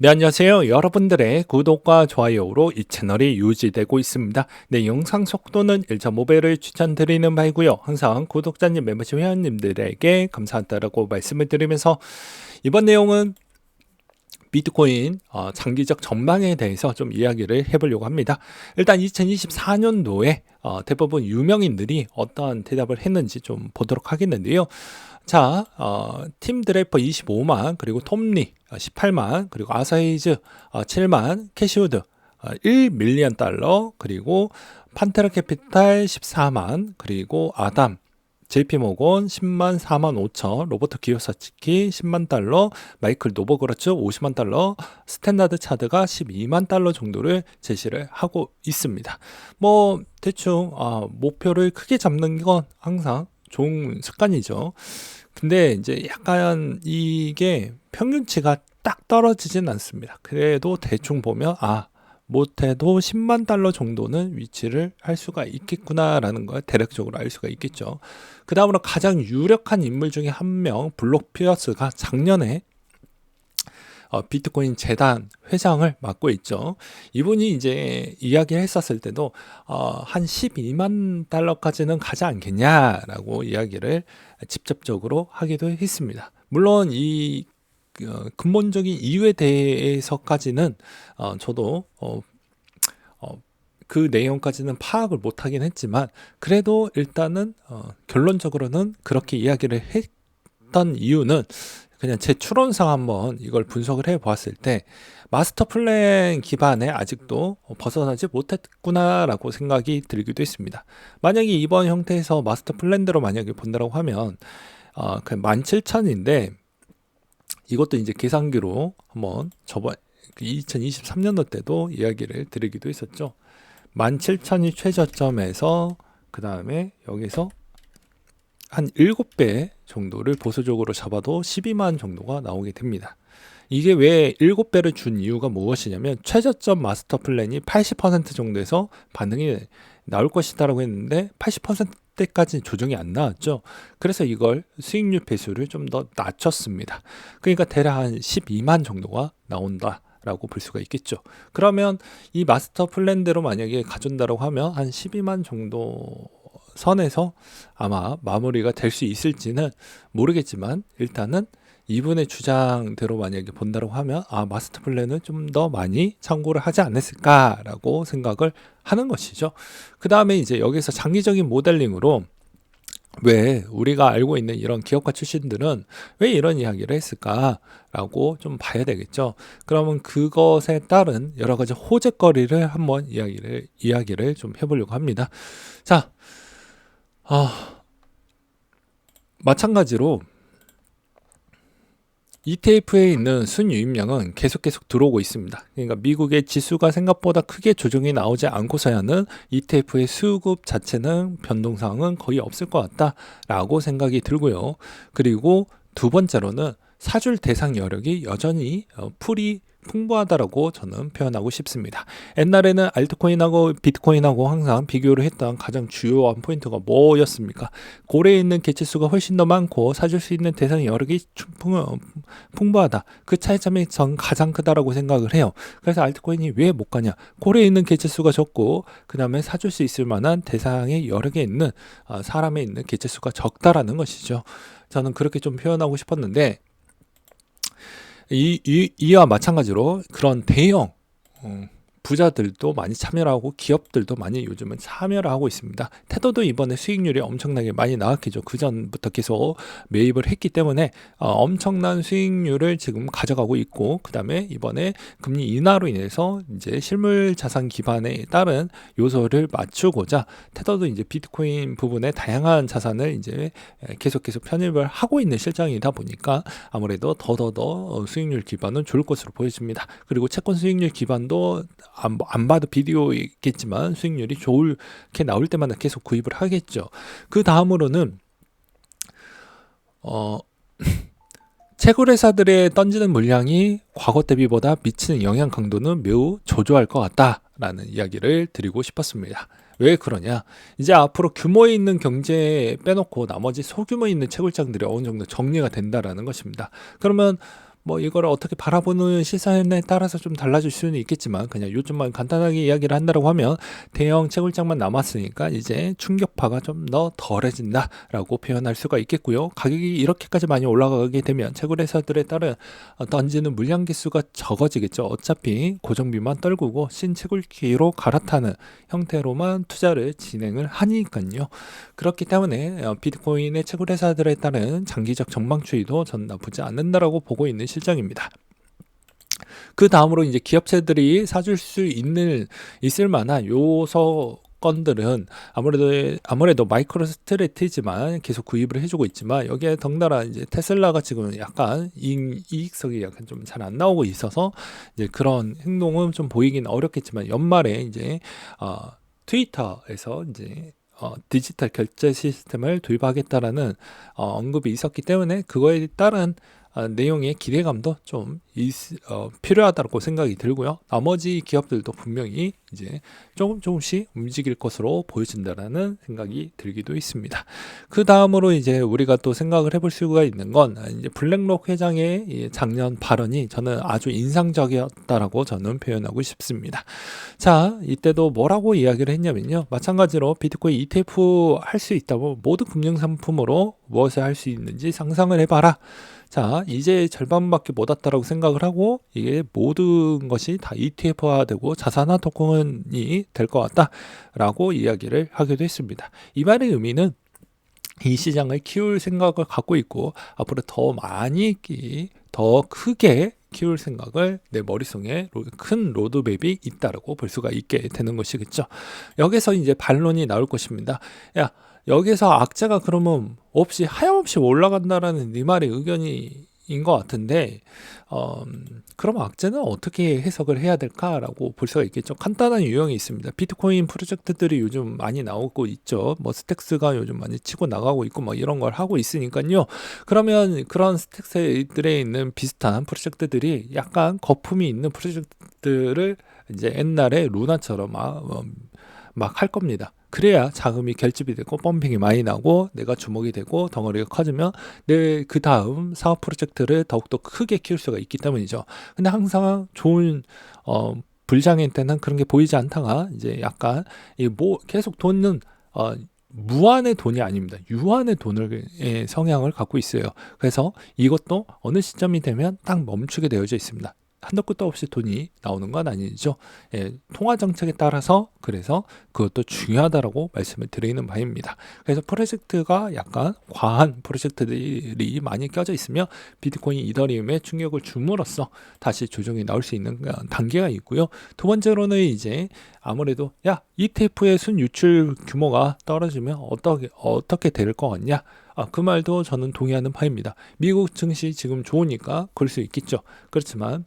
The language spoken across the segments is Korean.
네, 안녕하세요. 여러분들의 구독과 좋아요로 이 채널이 유지되고 있습니다. 네, 영상 속도는 1.5배를 추천드리는 바이고요. 항상 구독자님, 멤버십 회원님들에게 감사하다라고 말씀을 드리면서 이번 내용은 비트코인 장기적 전망에 대해서 좀 이야기를 해보려고 합니다. 일단 2024년도에 대부분 유명인들이 어떠한 대답을 했는지 좀 보도록 하겠는데요. 자, 팀 드래퍼 25만, 그리고 톰리 18만, 그리고 아사히즈 7만, 캐시우드 1밀리언 달러, 그리고 판테라 캐피탈 14만, 그리고 아담 JP모건 10만 4만 5천, 로버트 기요사치키 10만 달러, 마이클 노버그라츠 50만 달러, 스탠다드 차드가 12만 달러 정도를 제시를 하고 있습니다. 뭐 대충 목표를 크게 잡는 건 항상 좋은 습관이죠. 근데 이제 약간 이게 평균치가 딱 떨어지진 않습니다. 그래도 대충 보면 못해도 10만 달러 정도는 위치를 할 수가 있겠구나라는 걸 대략적으로 알 수가 있겠죠. 그 다음으로 가장 유력한 인물 중에 한 명, 블록 피어스가 작년에 비트코인 재단 회장을 맡고 있죠. 이분이 이제 이야기를 했었을 때도 한 12만 달러까지는 가지 않겠냐라고 이야기를 직접적으로 하기도 했습니다. 물론 이 근본적인 이유에 대해서까지는 저도 그 내용까지는 파악을 못하긴 했지만 그래도 일단은 결론적으로는 그렇게 이야기를 했던 이유는 그냥 제 추론상 한번 이걸 분석을 해 보았을 때 마스터 플랜 기반에 아직도 벗어나지 못했구나라고 생각이 들기도 했습니다. 만약에 이번 형태에서 마스터 플랜대로 만약에 본다고 하면 그 17,000인데 이것도 이제 계산기로 한번 저번 2023년도 때도 이야기를 드리기도 했었죠. 17,000이 최저점에서 그 다음에 여기서 한 7배 정도를 보수적으로 잡아도 12만 정도가 나오게 됩니다. 이게 왜 7배를 준 이유가 무엇이냐면 최저점 마스터 플랜이 80% 정도에서 반응이 나올 것이다라고 했는데 80%까지 조정이 안 나왔죠. 그래서 이걸 수익률 배수를 좀 더 낮췄습니다. 그러니까 대략 한 12만 정도가 나온다. 라고 볼 수가 있겠죠. 그러면 이 마스터 플랜대로 만약에 가준다고 하면 한 12만 정도 선에서 아마 마무리가 될 수 있을지는 모르겠지만 일단은 이분의 주장대로 만약에 본다고 하면 마스터 플랜은 좀 더 많이 참고를 하지 않았을까라고 생각을 하는 것이죠. 그 다음에 이제 여기서 장기적인 모델링으로 왜 우리가 알고 있는 이런 기업가 출신들은 왜 이런 이야기를 했을까라고 좀 봐야 되겠죠. 그러면 그것에 따른 여러 가지 호재거리를 한번 이야기를 좀 해보려고 합니다. 자, 마찬가지로 ETF에 있는 순유입량은 계속 들어오고 있습니다. 그러니까 미국의 지수가 생각보다 크게 조정이 나오지 않고서야는 ETF의 수급 자체는 변동사항은 거의 없을 것 같다라고 생각이 들고요. 그리고 두 번째로는 사줄 대상 여력이 여전히 풀이 풍부하다라고 저는 표현하고 싶습니다. 옛날에는 알트코인하고 비트코인하고 항상 비교를 했던 가장 주요한 포인트가 뭐였습니까? 고래에 있는 개체수가 훨씬 더 많고 사줄 수 있는 대상 여력이 풍부하다. 그 차이점이 전 가장 크다라고 생각을 해요. 그래서 알트코인이 왜 못 가냐? 고래에 있는 개체수가 적고 그 다음에 사줄 수 있을 만한 대상의 여력에 있는 사람에 있는 개체수가 적다라는 것이죠. 저는 그렇게 좀 표현하고 싶었는데 이와 마찬가지로 그런 대형 부자들도 많이 참여를 하고 기업들도 많이 요즘은 참여를 하고 있습니다. 테더도 이번에 수익률이 엄청나게 많이 나왔겠죠. 그 전부터 계속 매입을 했기 때문에 엄청난 수익률을 지금 가져가고 있고 그 다음에 이번에 금리 인하로 인해서 이제 실물 자산 기반에 따른 요소를 맞추고자 테더도 이제 비트코인 부분에 다양한 자산을 이제 계속 편입을 하고 있는 실정이다 보니까 아무래도 더 수익률 기반은 좋을 것으로 보여집니다. 그리고 채권 수익률 기반도 안 봐도 비디오이겠지만 수익률이 좋게 나올 때마다 계속 구입을 하겠죠. 그 다음으로는 채굴회사들의 던지는 물량이 과거 대비보다 미치는 영향 강도는 매우 저조할 것 같다라는 이야기를 드리고 싶었습니다. 왜 그러냐? 이제 앞으로 규모에 있는 경제 빼놓고 나머지 소규모 있는 채굴장들이 어느 정도 정리가 된다라는 것입니다. 그러면 뭐 이거를 어떻게 바라보는 시선에 따라서 좀 달라질 수는 있겠지만 그냥 요즘만 간단하게 이야기를 한다고 하면 대형 채굴장만 남았으니까 이제 충격파가 좀 더 덜해진다라고 표현할 수가 있겠고요. 가격이 이렇게까지 많이 올라가게 되면 채굴회사들에 따른 던지는 물량 기수가 적어지겠죠. 어차피 고정비만 떨구고 신채굴기로 갈아타는 형태로만 투자를 진행을 하니까요. 그렇기 때문에 비트코인의 채굴회사들에 따른 장기적 전망 추이도 전 나쁘지 않는다라고 보고 있는 실정입니다. 그 다음으로 이제 기업체들이 사줄 수 있을 만한 요소건들은 아무래도 마이크로 스트레티지만 계속 구입을 해주고 있지만 여기에 덩달아 이제 테슬라가 지금 약간 이익성이 약간 좀 잘 안 나오고 있어서 이제 그런 행동은 좀 보이긴 어렵겠지만 연말에 이제 트위터에서 이제 디지털 결제 시스템을 도입하겠다라는 언급이 있었기 때문에 그거에 따른 내용의 기대감도 좀 필요하다고 생각이 들고요. 나머지 기업들도 분명히 이제 조금씩 움직일 것으로 보여진다라는 생각이 들기도 있습니다. 그 다음으로 이제 우리가 또 생각을 해볼 수가 있는 건 이제 블랙록 회장의 작년 발언이 저는 아주 인상적이었다라고 저는 표현하고 싶습니다. 자, 이때도 뭐라고 이야기를 했냐면요. 마찬가지로 비트코인 ETF 할 수 있다고 모든 금융상품으로 무엇을 할 수 있는지 상상을 해봐라. 자, 이제 절반밖에 못 왔다라고 생각을 하고 이게 모든 것이 다 ETF화되고 자산화 토큰이 될 것 같다라고 이야기를 하기도 했습니다. 이 말의 의미는 이 시장을 키울 생각을 갖고 있고 앞으로 더 많이 더 크게 키울 생각을 내 머릿속에 큰 로드맵이 있다라고 볼 수가 있게 되는 것이겠죠. 여기서 이제 반론이 나올 것입니다. 야, 여기서 악재가 그러면 없이 하염없이 올라간다라는 네 말의 의견인 것 같은데 그럼 악재는 어떻게 해석을 해야 될까라고 볼 수가 있겠죠. 간단한 유형이 있습니다. 비트코인 프로젝트들이 요즘 많이 나오고 있죠. 뭐 스택스가 요즘 많이 치고 나가고 있고 뭐 이런 걸 하고 있으니까요. 그러면 그런 스택스들에 있는 비슷한 프로젝트들이 약간 거품이 있는 프로젝트들을 이제 옛날에 루나처럼 막 할 겁니다. 그래야 자금이 결집이 되고 펌핑이 많이 나고 내가 주목이 되고 덩어리가 커지면 내 그 다음 사업 프로젝트를 더욱더 크게 키울 수가 있기 때문이죠. 근데 항상 좋은 불장일 때는 그런 게 보이지 않다가 이제 약간 계속 돈은 무한의 돈이 아닙니다. 유한의 돈을 성향을 갖고 있어요. 그래서 이것도 어느 시점이 되면 딱 멈추게 되어져 있습니다. 한도 끝도 없이 돈이 나오는 건 아니죠. 통화 정책에 따라서 그래서 그것도 중요하다라고 말씀을 드리는 바입니다. 그래서 프로젝트가 약간 과한 프로젝트들이 많이 껴져 있으며 비트코인, 이더리움에 충격을 줌으로써 다시 조정이 나올 수 있는 단계가 있고요. 두 번째로는 이제 아무래도 ETF의 순 유출 규모가 떨어지면 어떻게 될 것 같냐? 그 말도 저는 동의하는 바입니다. 미국 증시 지금 좋으니까 그럴 수 있겠죠. 그렇지만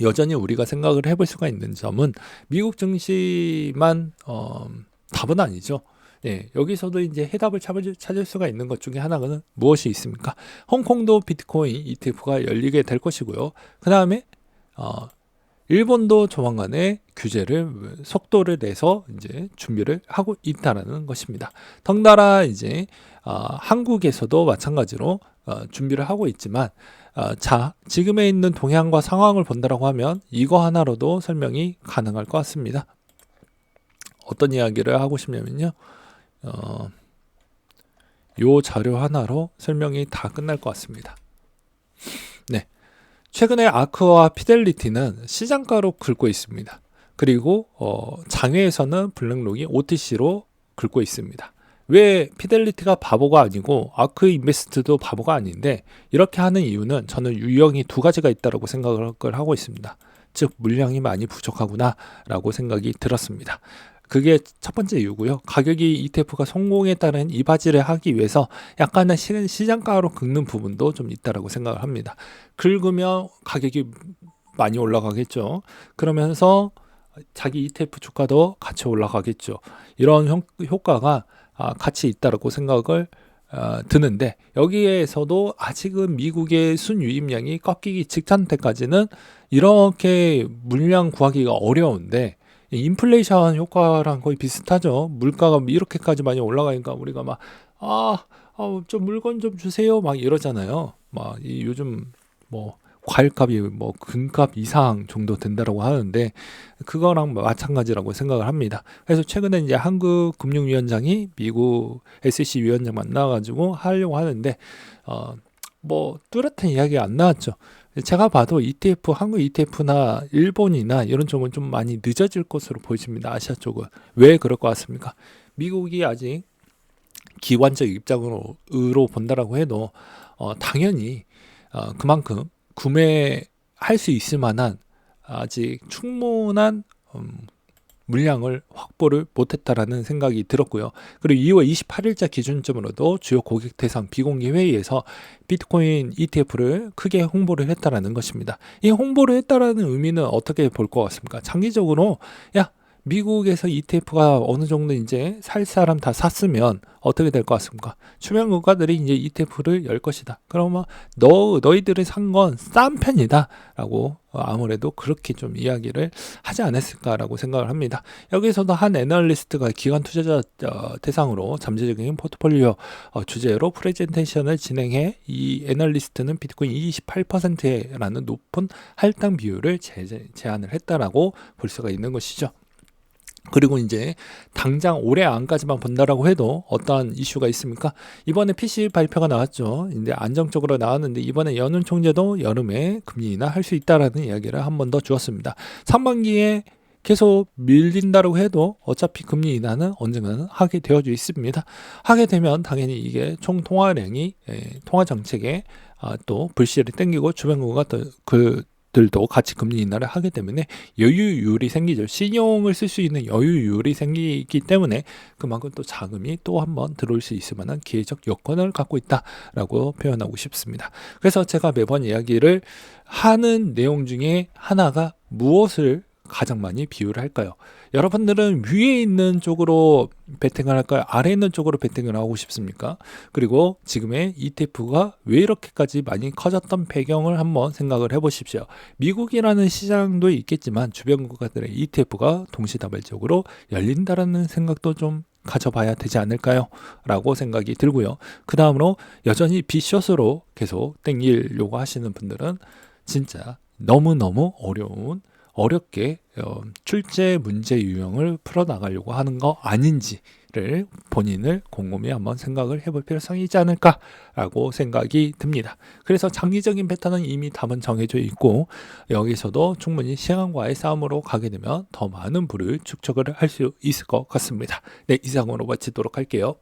여전히 우리가 생각을 해볼 수가 있는 점은 미국 증시만 답은 아니죠. 여기서도 이제 해답을 찾을 수가 있는 것 중에 하나는 무엇이 있습니까? 홍콩도 비트코인 ETF가 열리게 될 것이고요. 그 다음에 일본도 조만간에 속도를 내서 이제 준비를 하고 있다라는 것입니다. 덩달아 이제 한국에서도 마찬가지로 준비를 하고 있지만 지금에 있는 동향과 상황을 본다라고 하면 이거 하나로도 설명이 가능할 것 같습니다. 어떤 이야기를 하고 싶냐면요. 요 자료 하나로 설명이 다 끝날 것 같습니다. 네. 최근에 아크와 피델리티는 시장가로 긁고 있습니다. 그리고 장외에서는 블랙록이 OTC로 긁고 있습니다. 왜 피델리티가 바보가 아니고 아크 인베스트도 바보가 아닌데 이렇게 하는 이유는 저는 유형이 두 가지가 있다고 생각을 하고 있습니다. 즉 물량이 많이 부족하구나 라고 생각이 들었습니다. 그게 첫 번째 이유고요. 가격이 ETF가 성공에 따른 이바지를 하기 위해서 약간의 시장가로 긁는 부분도 좀 있다라고 생각을 합니다. 긁으면 가격이 많이 올라가겠죠. 그러면서 자기 ETF 주가도 같이 올라가겠죠. 이런 효과가 같이 있다라고 생각을 드는데 여기에서도 아직은 미국의 순유입량이 꺾이기 직전 때까지는 이렇게 물량 구하기가 어려운데 인플레이션 효과랑 거의 비슷하죠. 물가가 이렇게까지 많이 올라가니까 우리가 막 좀 물건 좀 주세요 막 이러잖아요. 요즘 과일값이 뭐 금값 이상 정도 된다라고 하는데 그거랑 마찬가지라고 생각을 합니다. 그래서 최근에 이제 한국금융위원장이 미국 SEC 위원장 만나가지고 하려고 하는데 뭐 뚜렷한 이야기가 안 나왔죠. 제가 봐도 ETF, 한국 ETF나 일본이나 이런 쪽은 좀 많이 늦어질 것으로 보여집니다. 아시아 쪽은. 왜 그럴 것 같습니까? 미국이 아직 기관적 입장으로 본다라고 해도 당연히 그만큼 구매할 수 있을 만한 아직 충분한 물량을 확보를 못했다라는 생각이 들었고요. 그리고 2월 28일자 기준점으로도 주요 고객 대상 비공개 회의에서 비트코인 ETF를 크게 홍보를 했다라는 것입니다. 이 홍보를 했다라는 의미는 어떻게 볼 것 같습니까? 장기적으로 야 미국에서 ETF가 어느 정도 이제 살 사람 다 샀으면 어떻게 될 것 같습니까? 주변 국가들이 이제 ETF를 열 것이다. 그러면 너희들이 산 건 싼 편이다라고 아무래도 그렇게 좀 이야기를 하지 않았을까라고 생각을 합니다. 여기서도 한 애널리스트가 기관 투자자 대상으로 잠재적인 포트폴리오 주제로 프레젠테이션을 진행해 이 애널리스트는 비트코인 28%라는 높은 할당 비율을 제안을 했다라고 볼 수가 있는 것이죠. 그리고 이제 당장 올해 안까지만 본다라고 해도 어떠한 이슈가 있습니까? 이번에 PC 발표가 나왔죠. 이제 안정적으로 나왔는데 이번에 연은 총재도 여름에 금리 인하할 수 있다라는 이야기를 한 번 더 주었습니다. 상반기에 계속 밀린다라고 해도 어차피 금리 인하는 언젠가는 하게 되어져 있습니다. 하게 되면 당연히 이게 총 통화량이 통화 정책에 또 불씨를 땡기고 주변 국가 들도 같이 금리 인하를 하기 때문에 여유율이 생기죠. 신용을 쓸 수 있는 여유율이 생기기 때문에 그만큼 또 자금이 또 한번 들어올 수 있을 만한 기회적 여건을 갖고 있다라고 표현하고 싶습니다. 그래서 제가 매번 이야기를 하는 내용 중에 하나가 무엇을 가장 많이 비유를 할까요? 여러분들은 위에 있는 쪽으로 베팅을 할까요? 아래에 있는 쪽으로 베팅을 하고 싶습니까? 그리고 지금의 ETF가 왜 이렇게까지 많이 커졌던 배경을 한번 생각을 해보십시오. 미국이라는 시장도 있겠지만 주변 국가들의 ETF가 동시다발적으로 열린다라는 생각도 좀 가져봐야 되지 않을까요? 라고 생각이 들고요. 그 다음으로 여전히 빗숏으로 계속 땡기려고 하시는 분들은 진짜 너무너무 어렵게 출제 문제 유형을 풀어나가려고 하는 거 아닌지를 본인을 곰곰이 한번 생각을 해볼 필요성이 있지 않을까라고 생각이 듭니다. 그래서 장기적인 패턴은 이미 답은 정해져 있고 여기서도 충분히 시간과의 싸움으로 가게 되면 더 많은 부를 축적을 할 수 있을 것 같습니다. 네, 이상으로 마치도록 할게요.